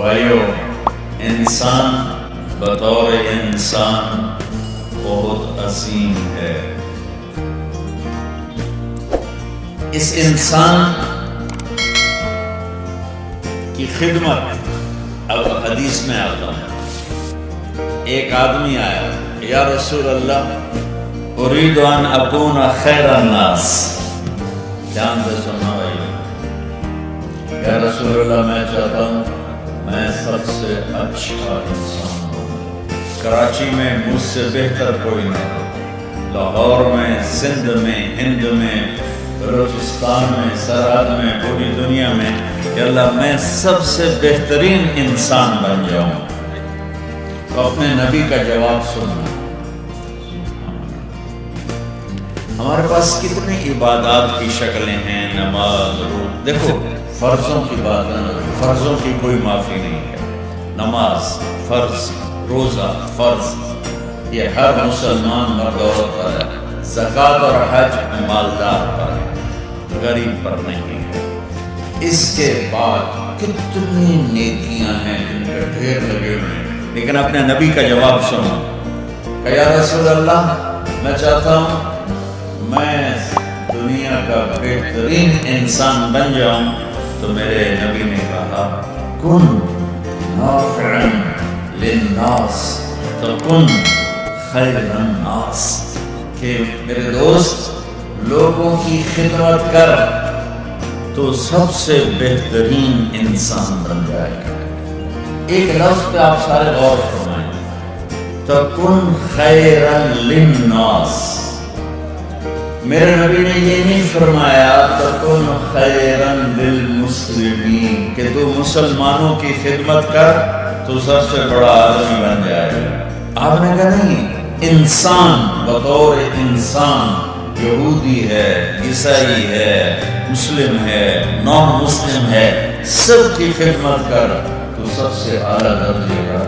بھائیو، انسان بطور انسان بہت عظیم ہے. اس انسان کی خدمت، اب حدیث میں آتا ہے، ایک آدمی آیا، یا رسول اللہ اريد ان اكون خیر الناس. دھیان سے سننا بھائی. یا رسول اللہ میں چاہتا ہوں میں سب سے اچھا انسان ہوں. کراچی میں مجھ سے بہتر کوئی نہ ہو. لاہور میں، سندھ میں، ہند میں، بلوچستان میں، سرحد میں، پوری دنیا میں، یا اللہ میں سب سے بہترین انسان بن جاؤں. تو اپنے نبی کا جواب سننا. ہمارے پاس کتنی عبادات کی شکلیں ہیں، نماز، روزہ. دیکھو فرضوں کی بات ہے، فرضوں کی کوئی معافی نہیں ہے. نماز فرض، روزہ فرض، یہ ہر مسلمان مرد عورت پر ہے. زکوٰۃ اور حج مالدار پر ہے، غریب پر نہیں ہے. اس کے بعد کتنی نیکیاں ہیں جن کے ڈھیر لگے ہوئے ہیں، لیکن اپنے نبی کا جواب سنو کہ یا رسول اللہ میں چاہتا ہوں میں دنیا کا بہترین انسان بن جاؤں. تو میرے نبی نے کہا کن نافعا للناس تکن خیر الناس، کہ میرے دوست لوگوں کی خدمت کر تو سب سے بہترین انسان بن جائے گا. ایک لفظ پہ آپ سارے غور فرمائیں، تکن خیرا للناس. میرے نبی نے یہ نہیں فرمایا تکن خیرا للمسلمین کہ تو مسلمانوں کی خدمت کر تو سب سے بڑا آدمی بن جائے گا. آپ نے کہا نہیں، انسان بطور انسان، یہودی ہے، عیسائی ہے، مسلم ہے، نان مسلم ہے، سب کی خدمت کر تو سب سے اعلیٰ درجے کا